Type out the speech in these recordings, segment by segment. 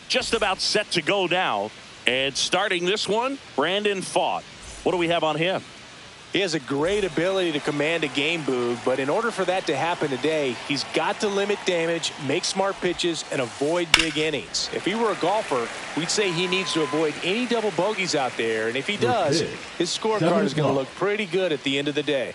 just about set to go now. And starting this one, Brandon Pfaadt. What do we have on him? He has a great ability to command a game, Boog, but in order for that to happen today, he's got to limit damage, make smart pitches, and avoid big innings. If he were a golfer, we'd say he needs to avoid any double bogeys out there, and if he does, his scorecard is going to look pretty good at the end of the day.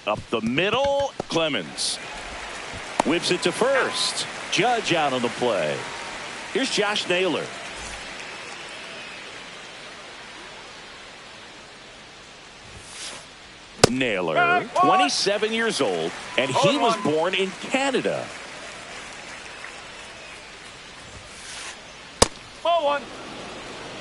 Up the middle, Clemens whips it to first. Judge out on the play. Here's Josh Naylor. Naylor, 27 years old, and he was born in Canada. Ball one.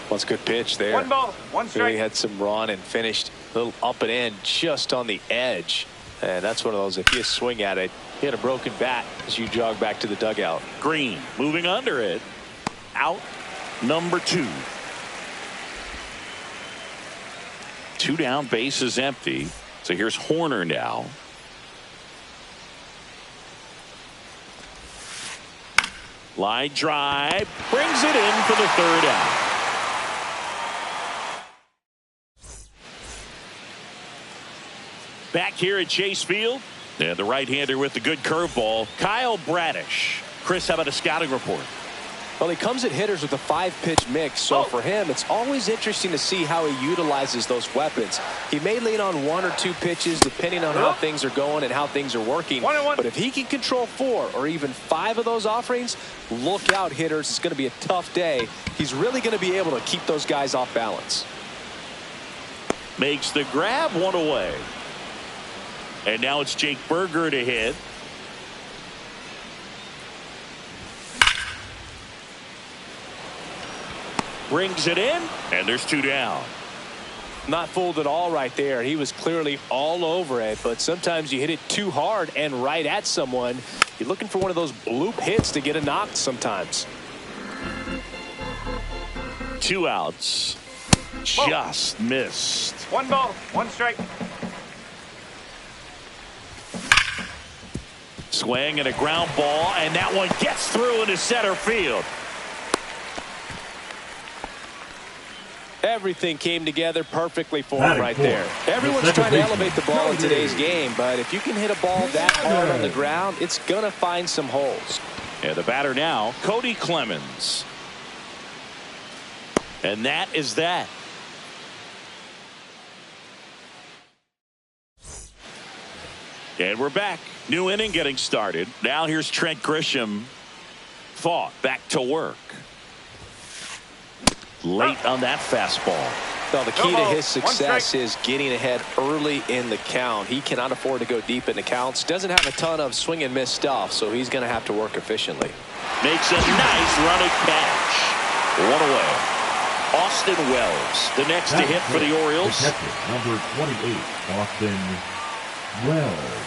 That's a good pitch there. One ball, one strike. Really had some run and finished a little up and in just on the edge. And that's one of those, if you swing at it, hit a broken bat as you jog back to the dugout. Green moving under it. Out number 2. 2 down, base is empty. So here's Horner now. Line drive, brings it in for the 3rd out. Back here at Chase Field, and the right-hander with the good curveball, Kyle Bradish. Chris, how about a scouting report? Well, he comes at hitters with a 5-pitch mix, so for him, it's always interesting to see how he utilizes those weapons. He may lean on 1 or 2 pitches depending on how things are going and how things are working. But if he can control 4 or even 5 of those offerings, look out, hitters. It's going to be a tough day. He's really going to be able to keep those guys off balance. Makes the grab, 1 away. And now it's Jake Burger to hit. Brings it in, and there's 2 down. Not fooled at all right there. He was clearly all over it, but sometimes you hit it too hard and right at someone. You're looking for one of those bloop hits to get a knock sometimes. 2 outs. Just missed. 1 ball, 1 strike. Swing and a ground ball, and that one gets through into center field. Everything came together perfectly for him right there. Everyone's trying to elevate the ball in today's game, but if you can hit a ball that hard on the ground, it's going to find some holes. And the batter now, Cody Clemens. And that is that. And we're back. New inning getting started. Now here's Trent Grisham. Pfaadt back to work. Late on that fastball. Well, the key to his success is getting ahead early in the count. He cannot afford to go deep in the counts. Doesn't have a ton of swing and miss stuff, so he's going to have to work efficiently. Makes a nice running catch. 1 away. Austin Wells, the next to hit for the Orioles. Number 28, Austin Wells.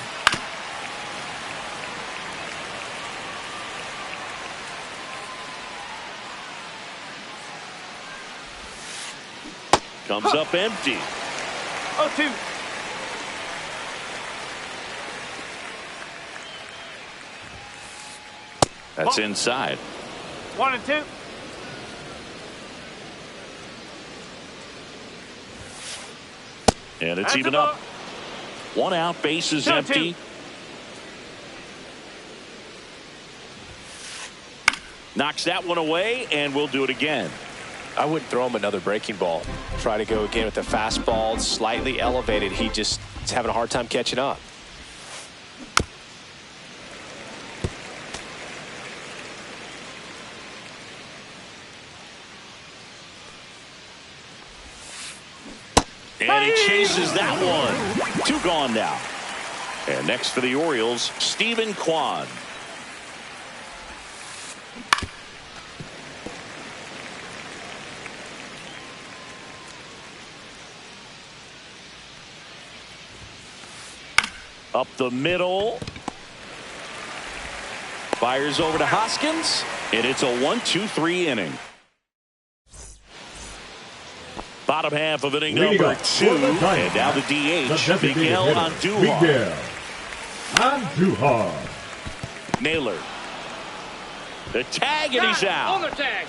Comes up empty. 0-2. That's inside. 1-2. And it's even up. 1 out, base is empty. Knocks that one away, and we'll do it again. I wouldn't throw him another breaking ball. Try to go again with the fastball, slightly elevated. He just is having a hard time catching up. And he chases that one. 2 gone now. And next for the Orioles, Stephen Kwan. Up the middle. Fires over to Hoskins. And it's a 1-2-3 inning. Bottom half of inning number 2. And now the DH, Miguel Andujar. Naylor. The tag, and he's out. On the tag.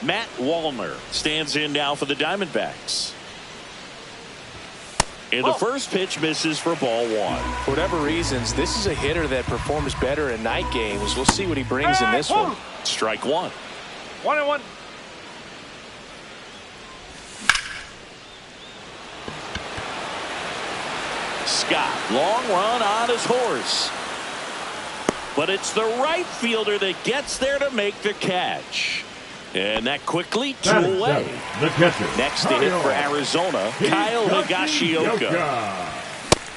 Matt Wallner stands in now for the Diamondbacks. And the first pitch misses for ball one. For whatever reasons, this is a hitter that performs better in night games. We'll see what he brings in this one. Strike one. 1-1. Scott, long run on his horse. But it's the right fielder that gets there to make the catch. And that quickly, two away. The catcher. Next to hit for Arizona, Kyle Higashioka.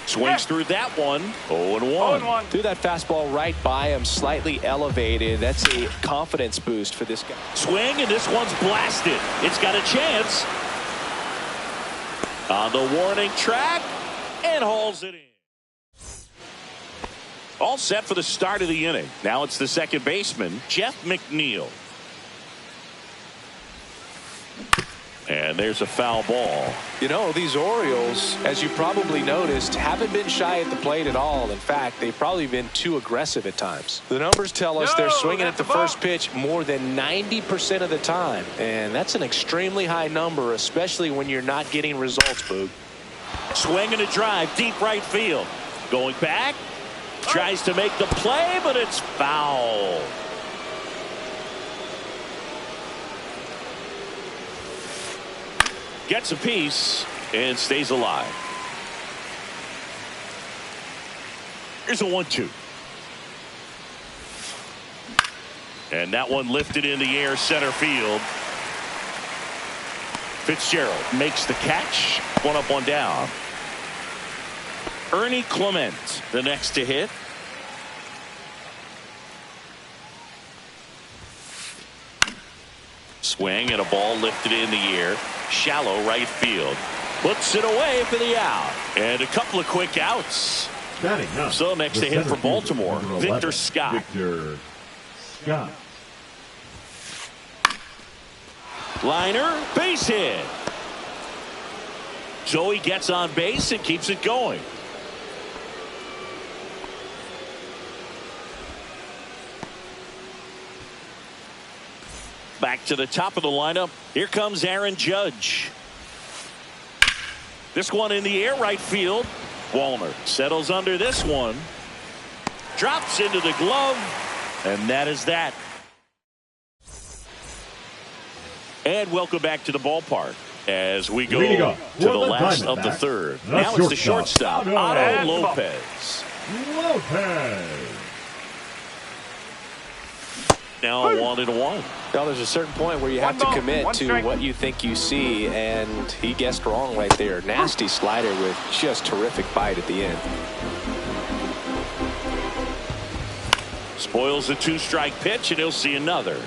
Swings through that one. 0-1. 0-1. Threw that fastball right by him, slightly elevated. That's a confidence boost for this guy. Swing, and this one's blasted. It's got a chance. On the warning track, and hauls it in. All set for the start of the inning. Now it's the second baseman, Jeff McNeil. And there's a foul ball. You know, these Orioles, as you probably noticed, haven't been shy at the plate at all. In fact, they've probably been too aggressive at times. The numbers tell us they're swinging at the first pitch more than 90% of the time. And that's an extremely high number, especially when you're not getting results, Boog. Swing and a drive, deep right field. Going back, tries to make the play, but it's foul. Gets a piece and stays alive. Here's a 1-2. And that one lifted in the air, center field. Fitzgerald makes the catch. One up, one down. Ernie Clement, the next to hit. Swing and a ball lifted in the air. Shallow right field. Puts it away for the out. And a couple of quick outs. So next to hit for Baltimore, Victor Scott. Victor Scott. Liner, base hit. Joey gets on base and keeps it going. Back to the top of the lineup. Here comes Aaron Judge. This one in the air, right field. Wallner settles under this one. Drops into the glove. And that is that. And welcome back to the ballpark as we go to the last of the third. Now it's the shortstop, Otto Lopez. Now 1-1. Now there's a certain point where you have to commit to what you think you see, and he guessed wrong right there. Nasty slider with just terrific bite at the end. Spoils a two-strike pitch, and he'll see another.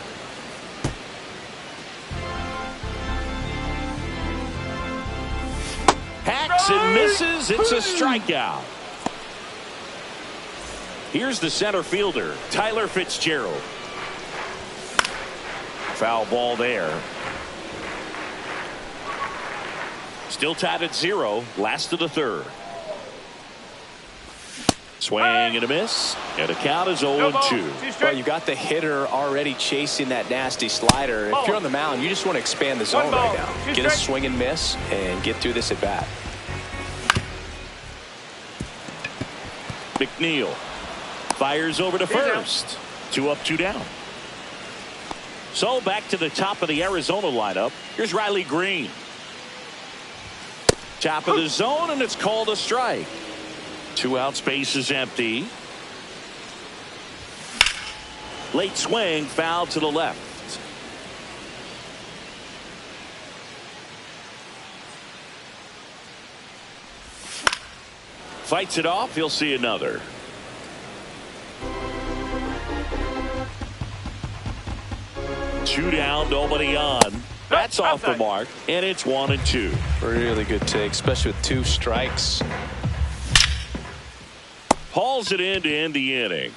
Hacks and misses. It's a strikeout. Here's the center fielder, Tyler Fitzgerald. Foul ball there. Still tied at 0. Last of the third. Swing and a miss. And a count is 0-2. Well, you got the hitter already chasing that nasty slider. If you're on the mound, you just want to expand the zone right now. Get a swing and miss and get through this at bat. McNeil fires over to first. 2 up, 2 down. So back to the top of the Arizona lineup. Here's Riley Green. Top of the zone, and it's called a strike. 2 out, space is empty. Late swing, foul to the left. Fights it off, he'll see another. Two down, nobody on. That's off the mark, and it's 1-2. Really good take, especially with 2 strikes. Hauls it in to end the inning.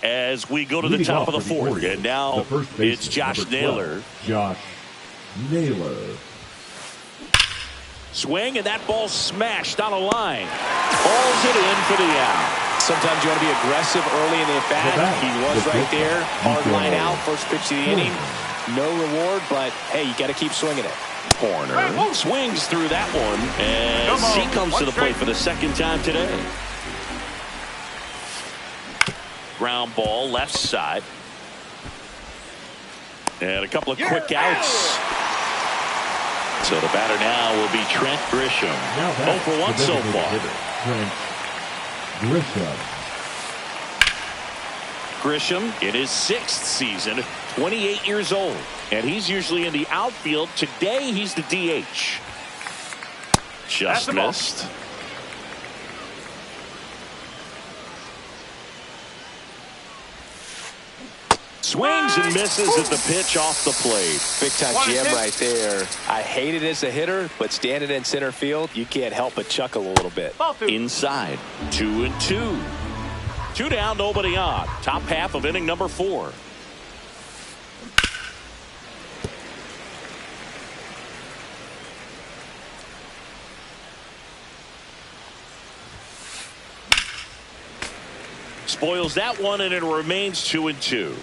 As we go to the top of the fourth, and now it's Josh Naylor. Josh Naylor. Swing, and that ball smashed on a line. Hauls it in for the out. Sometimes you want to be aggressive early in the at-bat. He was right there. Hard line out. First pitch of the inning. No reward, but, hey, you got to keep swinging it. Corner. Swings through that one. And he comes to the plate for the second time today. Ground ball, left side. And a couple of quick outs. So the batter now will be Trent Grisham. 0 for 1 so far. Trent Grisham. Grisham in his 6th season, 28 years old. And he's usually in the outfield. Today he's the DH. Just missed. Swings and misses at the pitch off the plate. Big time jam right there. I hate it as a hitter, but standing in center field, you can't help but chuckle a little bit. Inside, 2-2. 2 down, nobody on. Top half of inning number 4. Spoils that one, and it remains 2-2.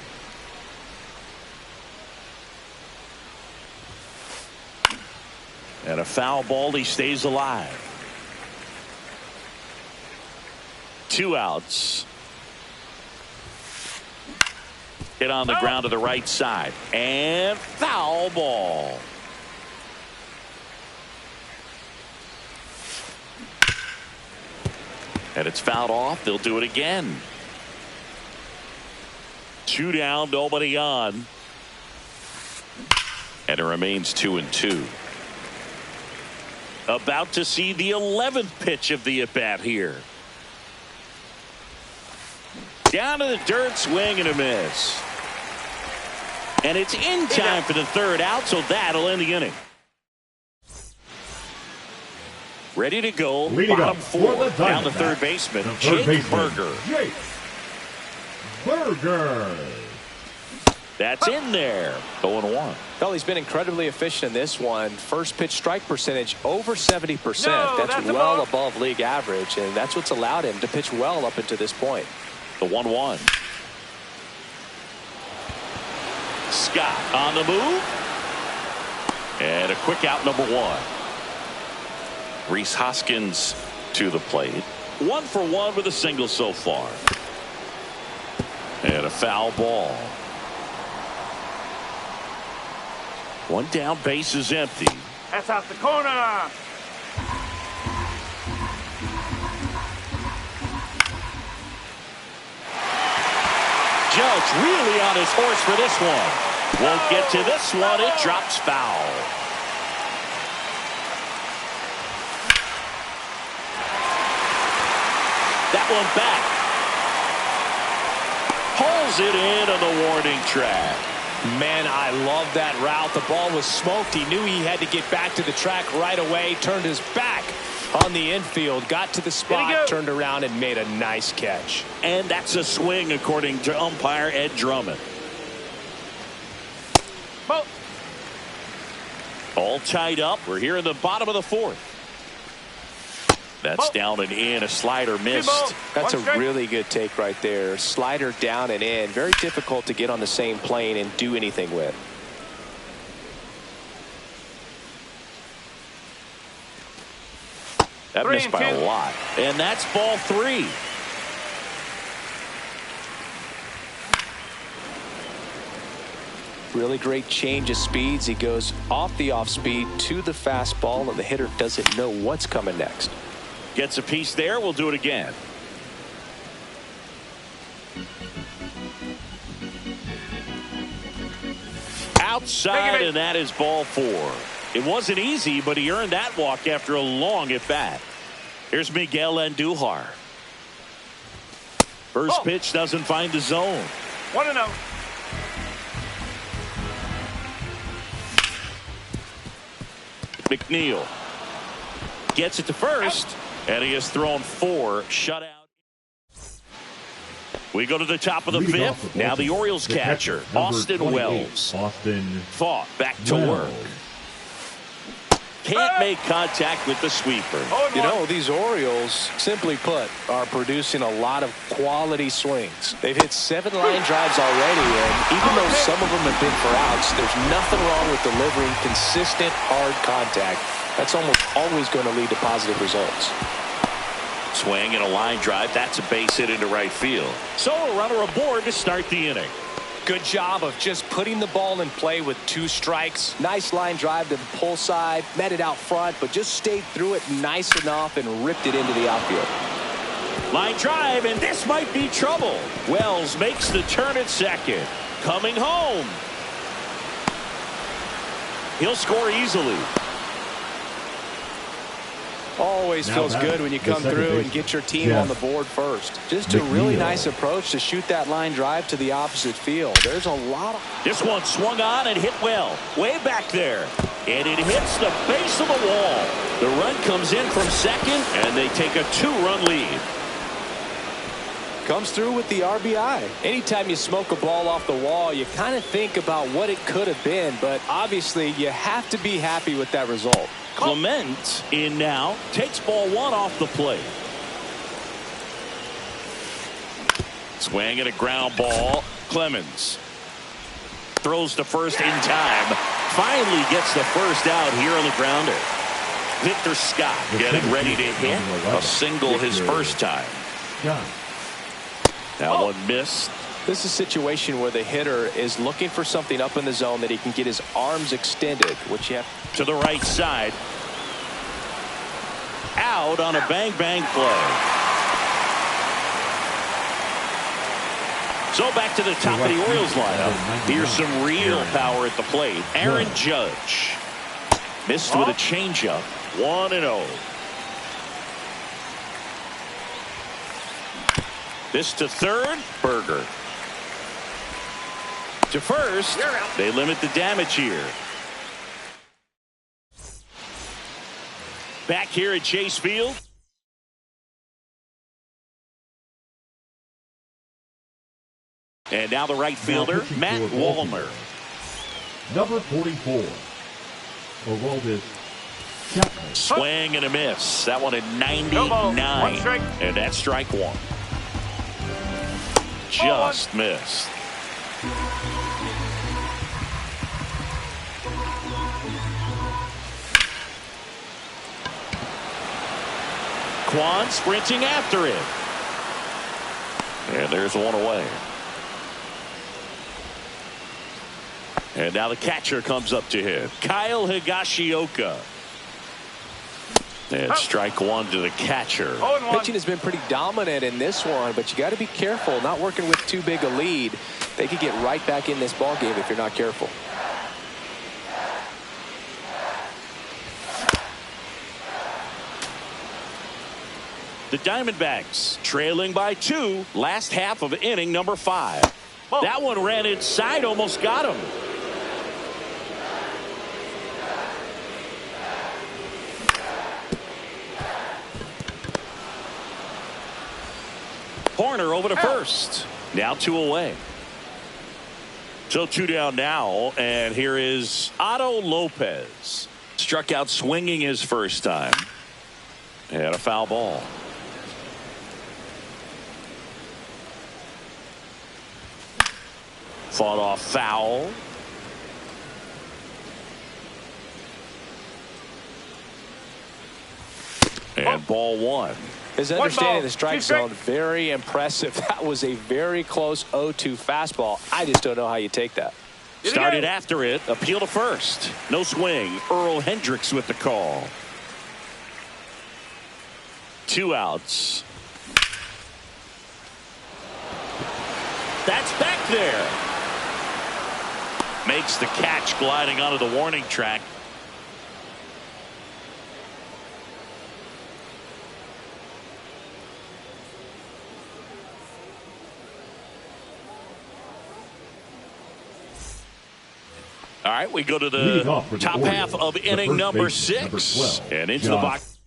And a foul ball. He stays alive. 2 outs. Hit on the ground to the right side. And foul ball. And it's fouled off. They'll do it again. 2 down, nobody on. And it remains 2-2. About to see the 11th pitch of the at-bat here. Down to the dirt, swing and a miss. And it's in time for the 3rd out, so that'll end the inning. Ready to go, bottom 4, down the third baseman, Jake Burger. Jake Burger. That's in there. 0-1. Well, he's been incredibly efficient in this one. First pitch strike percentage over 70%. That's well above league average, and that's what's allowed him to pitch well up until this point. The 1-1. Scott on the move. And a quick out, number 1. Rhys Hoskins to the plate. 1 for 1 with a single so far. And a foul ball. 1 down, base is empty. That's out the corner. Judge really on his horse for this one. Won't get to this one. It drops foul. That one back. Pulls it in on the warning track. Man, I love that route. The ball was smoked. He knew he had to get back to the track right away. Turned his back on the infield. Got to the spot, turned around, and made a nice catch. And that's a swing, according to umpire Ed Drummond. All tied up. We're here in the bottom of the 4th. That's down and in. A slider missed. That's a really good take right there. Slider down and in. Very difficult to get on the same plane and do anything with. That missed by a lot. And that's ball 3. Really great change of speeds. He goes off the off speed to the fastball, and the hitter doesn't know what's coming next. Gets a piece there. We'll do it again. Outside, and that is ball 4. It wasn't easy, but he earned that walk after a long at bat. Here's Miguel Andujar. First pitch doesn't find the zone. 1-0. McNeil gets it to first, and he has thrown 4 shutout. We go to the top of the 5th. Now the Orioles catcher, Austin Wells. Austin fought back to work. can't make contact with the sweeper. You know, these Orioles, simply put, are producing a lot of quality swings. They've hit 7 line drives already, and even though some of them have been for outs, there's nothing wrong with delivering consistent, hard contact. That's almost always going to lead to positive results. Swing and a line drive. That's a base hit into right field. So a runner aboard to start the inning. Good job of just putting the ball in play with 2 strikes. Nice line drive to the pull side. Met it out front, but just stayed through it nice enough and ripped it into the outfield. Line drive, and this might be trouble. Wells makes the turn at second. Coming home. He'll score easily. Always feels good when you come through and get your team on the board first. Just a really nice approach to shoot that line drive to the opposite field. There's a lot of... This one swung on and hit well. Way back there. And it hits the base of the wall. The run comes in from second, and they take a 2-run lead. Comes through with the RBI. Anytime you smoke a ball off the wall, you kind of think about what it could have been, but obviously you have to be happy with that result. Clement in now, takes ball 1 off the plate. Swing and a ground ball. Clemens throws to first in time. Finally gets the first out here on the grounder. Victor Scott getting ready to hit a single his first time. That one missed. This is a situation where the hitter is looking for something up in the zone that he can get his arms extended, which you have to the right side. Out on a bang-bang play. So back to the top of the Orioles lineup. Here's some real power at the plate. Aaron Judge missed with a changeup. 1-0. This to third. Berger. To first. They limit the damage here. Back here at Chase Field. And now the right fielder, Matt Wallner. Number 44, Aroldis Chapman. Swing and a miss. That one at 99. And that's strike 1. Just missed. Kwan sprinting after it. And there's one away. And now the catcher comes up to hit. Kyle Higashioka. And strike 1 to the catcher. Pitching has been pretty dominant in this one, but you got to be careful. Not working with too big a lead. They could get right back in this ball game if you're not careful. The Diamondbacks trailing by 2. Last half of inning number 5. That one ran inside, almost got him. Horner over to first. Now 2 away. So 2 down now, and here is Otto Lopez. Struck out swinging his first time. And a foul ball. Fought off foul. And ball 1. His understanding of the strike zone, very impressive. That was a very close 0-2 fastball. I just don't know how you take that. Started after it. Appeal to first. No swing. Earl Hendricks with the call. 2 outs. That's back there. Makes the catch gliding onto the warning track. All right, we go to the top half of inning number 6 and into the box.